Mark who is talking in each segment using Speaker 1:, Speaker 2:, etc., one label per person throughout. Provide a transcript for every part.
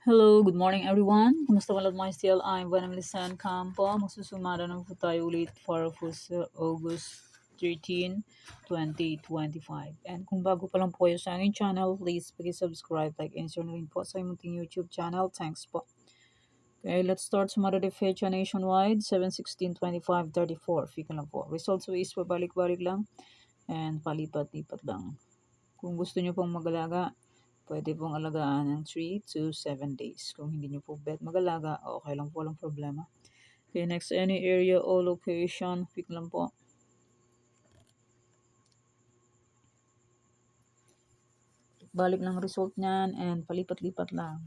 Speaker 1: Hello, good morning everyone. Kumusta mga mga still? I'm Vanam Lisan Campo. Magsusumada na po tayo ulit para po sa August 13, 2025. And kung bago pa lang po kayo sa aking channel, please subscribe, like, and share na rin po sa munting YouTube channel. Thanks po. Okay, let's start sumada de fecha nationwide, 7/16/25/34. Fika lang po. Results is pabalik-balik lang and palipat-lipat lang. Kung gusto nyo pong mag-alaga, pwede pong alagaan ng 3 to 7 days. Kung hindi nyo po bet mag-alaga, okay lang po, walang problema. Okay, next, any area or location, pick lang po. Balik ng result niyan and palipat-lipat lang.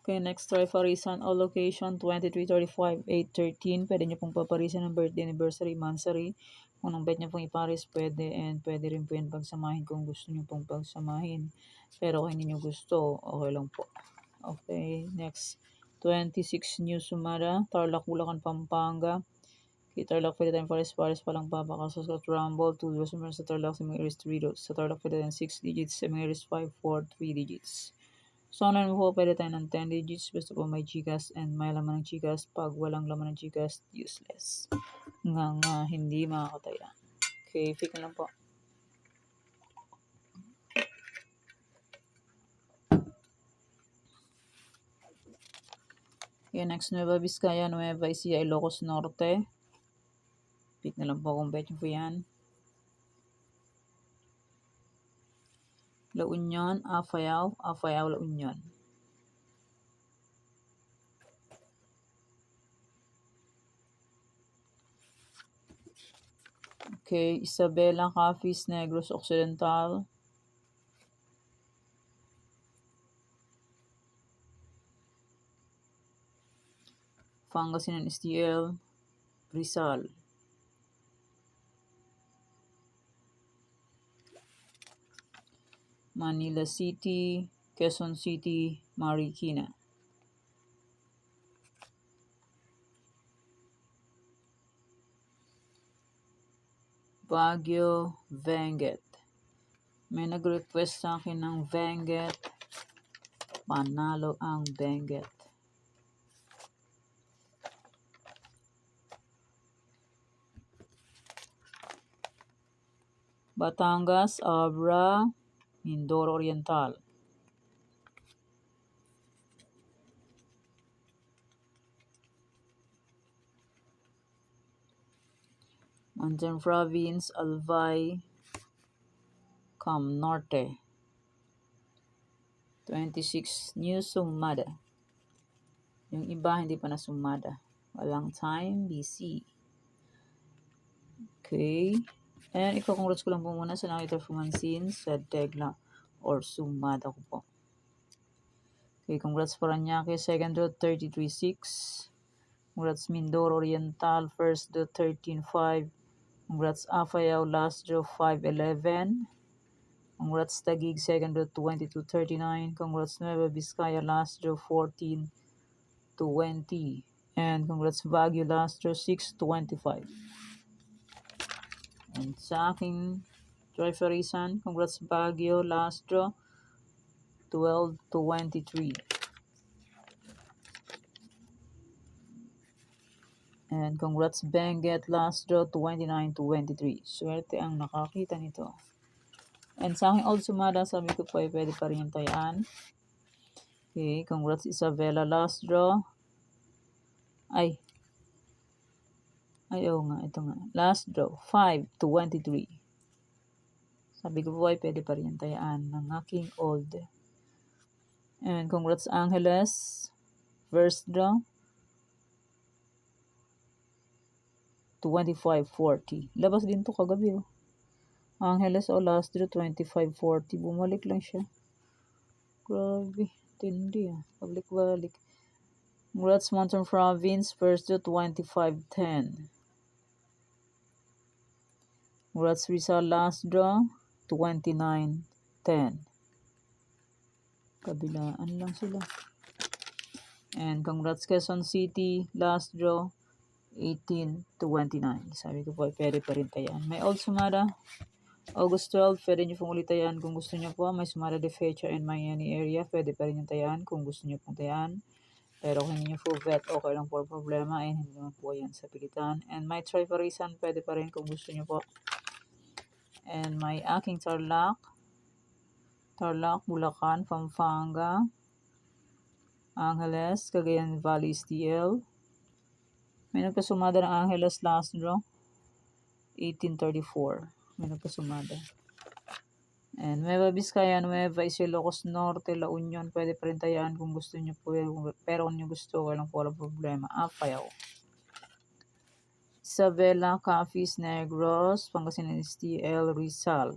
Speaker 1: Okay, next, try parisan or location, 23/35/8/13. Pwede nyo pong paparisan ng birthday, anniversary, monthsary. Kung anong bet nyo pong iparis, pwede. And pwede rin po yan pagsamahin kung gusto nyo pong pagsamahin. Pero kung hindi nyo gusto, okay lang po. Okay, next, 26 New Sumara, Tarlac, Bulacan, Pampanga. Okay, Tarlac, pwede tayong pares-pares palang papakasas at Rumble. 2 zeros sa Tarlac, sa mga iris 3 dots. Sa Tarlac, pwede tayong 6 digits, sa mga iris 5, 4, 3 digits. So, ano po, pwede tayo ng 10 digits. Basta po may Gcash and may laman ng Gcash. Pag walang laman ng Gcash, useless. Nga, hindi makakataya. Okay, pick na lang po. Okay, next, Nueva Vizcaya, Nueva Ecija, Ilocos Norte. Pick na lang po kung bet nyo po yan. La Union, Afayao, La Union. Okay, Isabela, Capiz, Negros Occidental. Pangasinan, STL, Rizal. Manila City, Quezon City, Marikina. Baguio, Benguet. May nag-request sa akin ng Benguet. Panalo ang Benguet. Batangas, Abra, Mindoro Oriental. Mountain Province, Albay, Cam Norte. 26 New Sumada. Yung iba hindi pa nasumada. Walang time, busy. Okay. And iko-congrats ko lang po muna sa nakita performance sa Degla or Sumada ko po. Okay, congrats Paranaque, second draw 33-6. Congrats Mindoro Oriental, first draw 13-5. Congrats Afayao, last draw 5-11. Congrats Taguig, second draw 22-39. Congrats Nueva Vizcaya, last draw 14-20. And congrats Baguio, last draw 6-25. And sa aking Triferisan, congrats Baguio, last draw 12-23. And congrats Benguet, last draw 29-23. Swerte ang nakakita nito. And sa aking old sumada, sabi ko po ay pwede pa rin yung tayaan. Okay, congrats Isabela, last draw. Ay, oo nga, ito nga. Last draw, 5-23. Sabi ko po ay pwede pa rin yung tayaan ng aking old. And congrats Angeles, first draw, 25-40. Labas din to kagabi, oh. Angeles, last draw, 25-40. Bumalik lang siya. Grabe, tindi, ah. Balik-balik. Congrats Mountain Province, first draw, 25-10. Congrats Rizal, last draw, 29-10. Kabilaan lang sila. And congrats Quezon City, last draw, 18-29. Sabi ko po, pwede pa rin tayan. May old sumada. August 12, pwede nyo pong ulit tayaan kung gusto nyo po. May sumada de fecha in Miami area, pwede pa rin yung tayaan kung gusto nyo pong tayaan. Pero kung hindi nyo po vet, okay lang po problema, and hindi naman po yan sa pilitan. And may triparisan, pwede pa rin kung gusto nyo po. And may aking Tarlac, Bulacan, Pampanga, Angeles, Cagayan Valley, STL. May nagpasumada ng Angeles last draw, 1834. May nagpasumada. And Nueva Vizcaya, Nueva Ilocos Norte, La Union, pwede pa rin tayaan kung gusto nyo po. Pero kung nyo gusto, walang po walang problema. Apayaw. Isabela, Capiz, Negros, Pangasinan, STL, Rizal.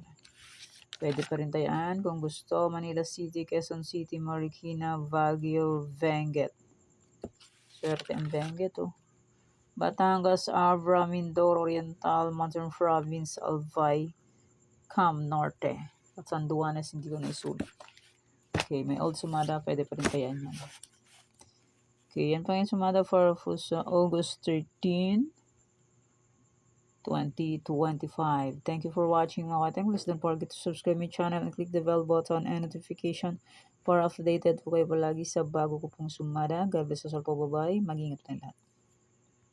Speaker 1: Pwede pa rin tayaan kung gusto. Manila City, Quezon City, Marikina, Baguio, Benguet. Swerte ang Benguet, oh. Batangas, Abra, Mindoro Oriental, Mountain Province, Albay, Cam Norte. At Sanduanes, hindi ko naisulat. Okay, may old sumada, pwede pa rin tayaan yan. Okay, yan pa yung sumada for August 13, 2025. Thank you for watching mga kateng. Please don't forget to subscribe my channel and click the bell button and notification para updated po kayo palagi sa bago ko pong sumada. God bless us all po. Bye-bye. Mag-ingat tayong lahat.